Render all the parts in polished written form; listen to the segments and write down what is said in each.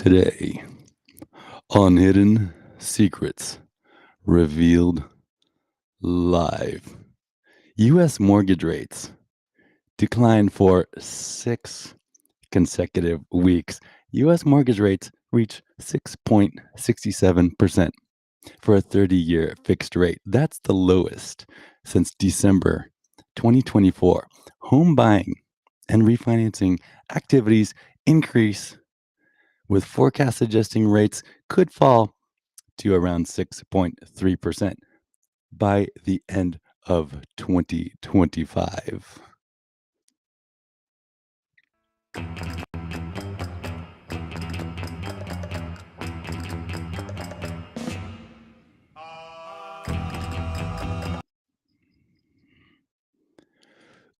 Today on Hidden Secrets Revealed Live. U.S. mortgage rates declined for 6 consecutive weeks. U.S. mortgage rates reach 6.67% for a 30-year fixed rate. That's the lowest since December 2024. Home buying and refinancing activities increase, with forecasts suggesting rates could fall to around 6.3% by the end of 2025.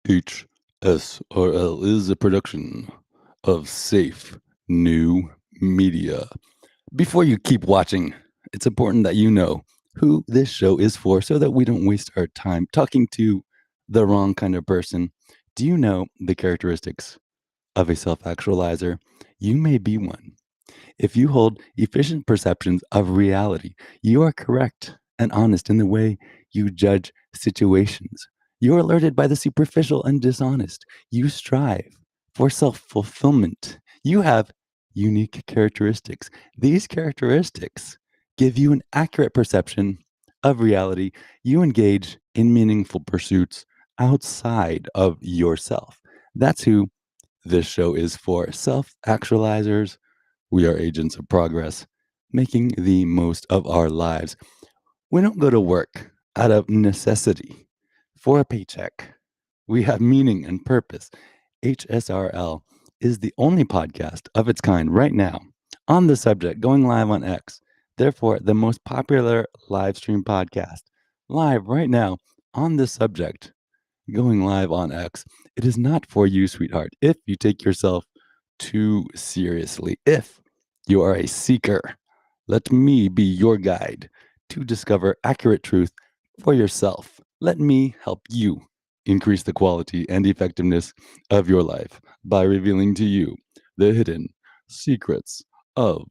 HSRL is a production of Safe New Media. Before you keep watching, it's important that you know who this show is for so that we don't waste our time talking to the wrong kind of person. Do you know the characteristics of a self-actualizer? You may be one. If you hold efficient perceptions of reality, you are correct and honest in the way you judge situations. You're alerted by the superficial and dishonest. You strive for self fulfillment. You have unique characteristics. These characteristics give you an accurate perception of reality. You engage in meaningful pursuits outside of yourself. That's who this show is for. Self actualizers. We are agents of progress, making the most of our lives. We don't go to work out of necessity for a paycheck. We have meaning and purpose. HSRL is the only podcast of its kind right now on the subject, going live on X. Therefore, the most popular live stream podcast, live right now on the subject, going live on X. It is not for you, sweetheart, if you take yourself too seriously. If you are a seeker, let me be your guide to discover accurate truth for yourself. Let me help you increase the quality and effectiveness of your life by revealing to you the hidden secrets of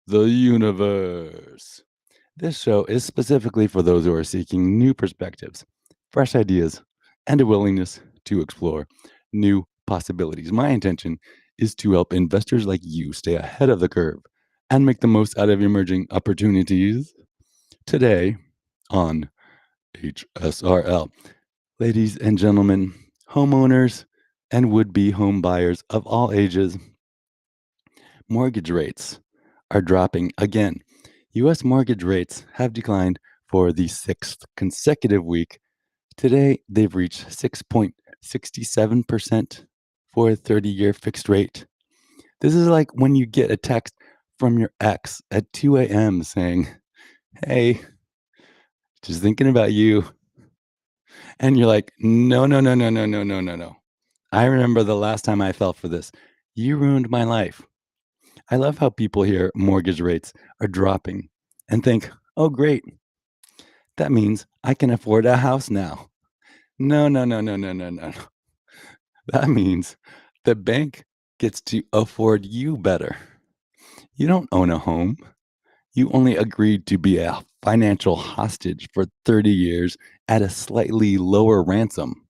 the universe. This show is specifically for those who are seeking new perspectives, fresh ideas, and a willingness to explore new possibilities. My intention is to help investors like you stay ahead of the curve and make the most out of emerging opportunities. Today on HSRL, ladies and gentlemen, homeowners and would-be home buyers of all ages, mortgage rates are dropping again. U.S. mortgage rates have declined for the sixth consecutive week. Today, they've reached 6.67% for a 30-year fixed rate. This is like when you get a text from your ex at 2 a.m. saying, "Hey, just thinking about you." And you're like, "No, no, no, no, no, no, no, no, no. I remember the last time I fell for this. You ruined my life." I love how people hear mortgage rates are dropping and think, "Oh, great. That means I can afford a house now." No, no, no, no, no, no, no. That means the bank gets to afford you better. You don't own a home. You only agreed to be a financial hostage for 30 years at a slightly lower ransom.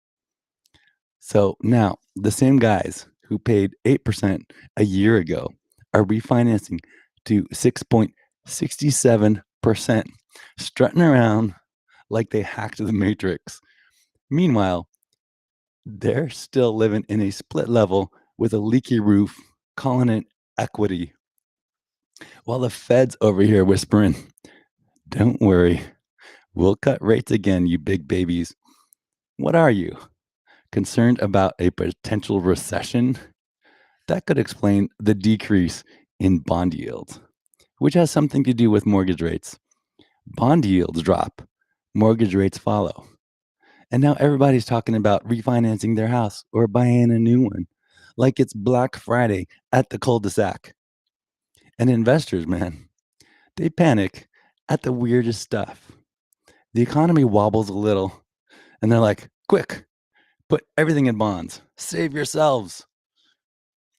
So now the same guys who paid 8% a year ago are refinancing to 6.67%, strutting around like they hacked the matrix. Meanwhile, they're still living in a split level with a leaky roof, calling it equity. While the Fed's over here whispering, "Don't worry, we'll cut rates again, you big babies." What are you? Concerned about a potential recession? That could explain the decrease in bond yields, which has something to do with mortgage rates. Bond yields drop, mortgage rates follow. And now everybody's talking about refinancing their house or buying a new one, like it's Black Friday at the cul-de-sac. And investors, man, they panic at the weirdest stuff. The economy wobbles a little, and they're like, "Quick, put everything in bonds. Save yourselves."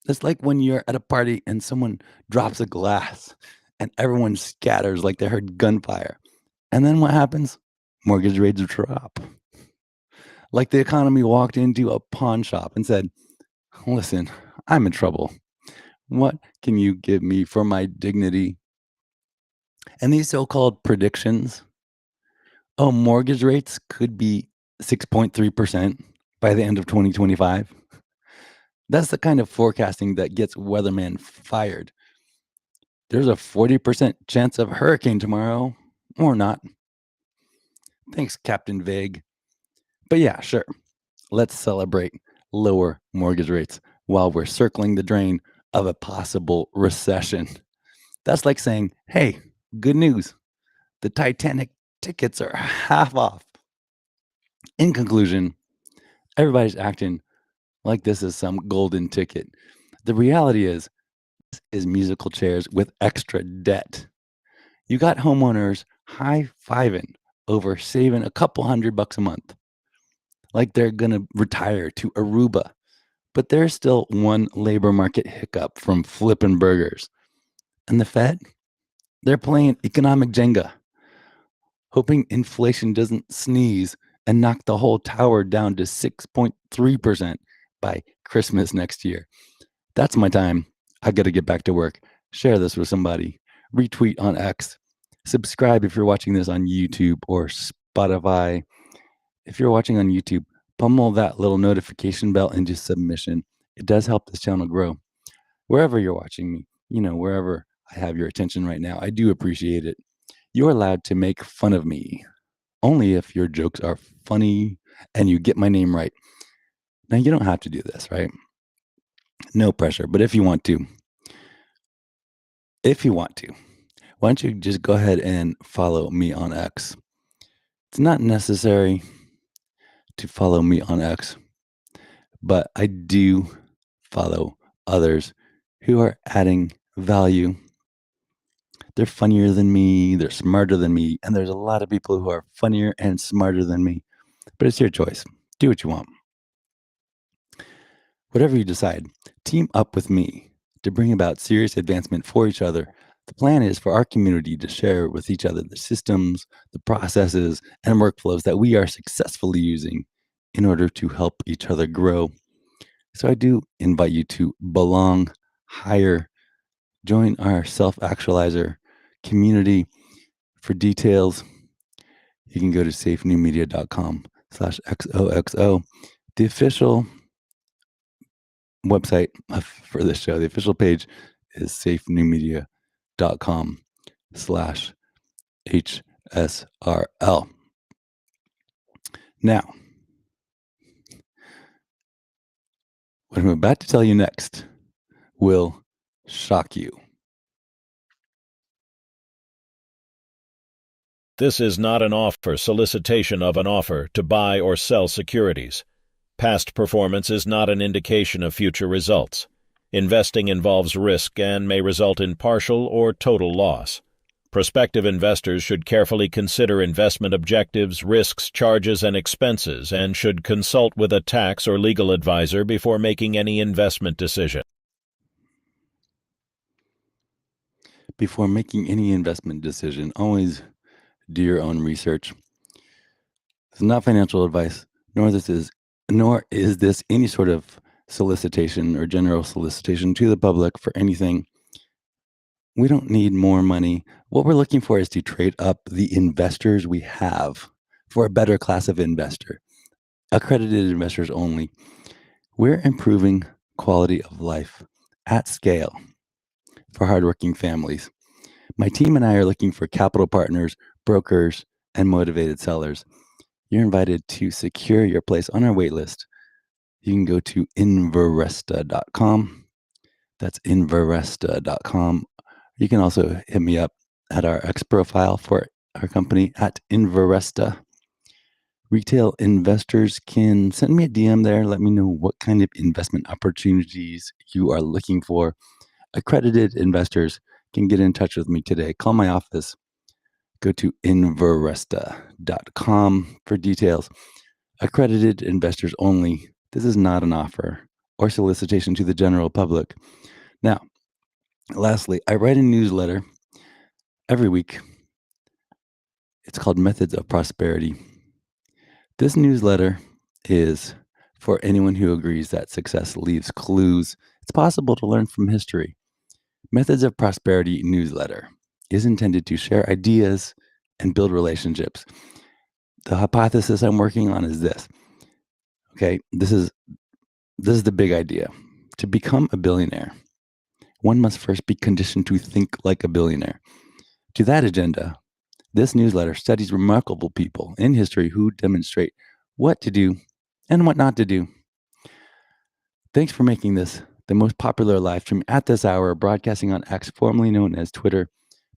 It's like when you're at a party and someone drops a glass and everyone scatters like they heard gunfire. And then what happens? Mortgage rates drop. Like the economy walked into a pawn shop and said, "Listen, I'm in trouble. What can you give me for my dignity?" And these so called predictions, oh, mortgage rates could be 6.3% by the end of 2025. That's the kind of forecasting that gets weatherman fired. There's a 40% chance of hurricane tomorrow, or not. Thanks, Captain Vague. But yeah, sure. Let's celebrate lower mortgage rates while we're circling the drain of a possible recession. That's like saying, hey, good news. The Titanic tickets are half off. In conclusion, everybody's acting like this is some golden ticket. The reality is musical chairs with extra debt. You got homeowners high-fiving over saving a couple $100 a month, like they're gonna retire to Aruba. But there's still one labor market hiccup from flipping burgers. And the Fed, they're playing economic Jenga, hoping inflation doesn't sneeze and knock the whole tower down to 6.3% by Christmas next year. That's my time. I got to get back to work. Share this with somebody. Retweet on X. Subscribe if you're watching this on YouTube or Spotify. If you're watching on YouTube, pummel that little notification bell into submission. It does help this channel grow. Wherever you're watching me, wherever I have your attention right now, I do appreciate it. You're allowed to make fun of me, only if your jokes are funny and you get my name right. Now, you don't have to do this, right? No pressure. But if you want to, why don't you just go ahead and follow me on X? It's not necessary to follow me on X, but I do follow others who are adding value. They're funnier than me, they're smarter than me, and there's a lot of people who are funnier and smarter than me. But it's your choice. Do what you want. Whatever you decide, team up with me to bring about serious advancement for each other. The plan is for our community to share with each other the systems, the processes, and workflows that we are successfully using in order to help each other grow. So I do invite you to belong, hire, join our self-actualizer community. For details, you can go to safenewmedia.com/XOXO. The official website for this show, the official page is safenewmedia.com/HSRL. Now, what I'm about to tell you next will shock you. This is not an offer, solicitation of an offer to buy or sell securities. Past performance is not an indication of future results. Investing involves risk and may result in partial or total loss. Prospective investors should carefully consider investment objectives, risks, charges, and expenses, and should consult with a tax or legal advisor before making any investment decision. Before making any investment decision, always do your own research. It's not financial advice, nor is this any sort of solicitation or general solicitation to the public for anything. We don't need more money. What we're looking for is to trade up the investors we have for a better class of investor, accredited investors only. We're improving quality of life at scale for hardworking families. My team and I are looking for capital partners, brokers, and motivated sellers. You're invited to secure your place on our wait list. You can go to Inveresta.com. That's Inveresta.com. You can also hit me up at our X profile for our company at Inveresta. Retail investors can send me a DM there. Let me know what kind of investment opportunities you are looking for. Accredited investors can get in touch with me today. Call my office. Go to Inveresta.com for details. Accredited investors only. This is not an offer. or solicitation to the general public. Now, lastly, I write a newsletter every week. It's called Methods of Prosperity. This newsletter is for anyone who agrees that success leaves clues. It's possible to learn from history. Methods of Prosperity newsletter is intended to share ideas and build relationships. The hypothesis I'm working on is this. Okay, this is the big idea. To become a billionaire, one must first be conditioned to think like a billionaire. To that agenda, this newsletter studies remarkable people in history who demonstrate what to do and what not to do. Thanks for making this the most popular live stream at this hour, broadcasting on X, formerly known as Twitter.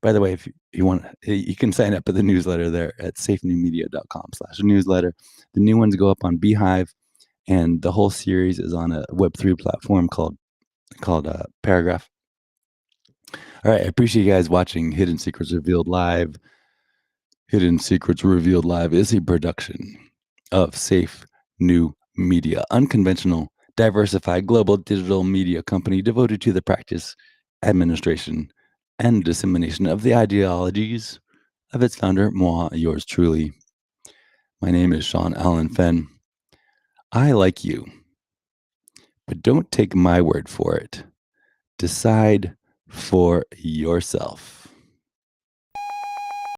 By the way, if you want, you can sign up for the newsletter there at safenewmedia.com/newsletter. The new ones go up on Beehive, and the whole series is on a Web3 platform called Paragraph. All right, I appreciate you guys watching Hidden Secrets Revealed Live. Hidden Secrets Revealed Live is a production of Safe New Media, unconventional, diversified global digital media company devoted to the practice, administration, and dissemination of the ideologies of its founder, moi, yours truly. My name is Sean Allen Fenn. I like you, but don't take my word for it. Decide for yourself.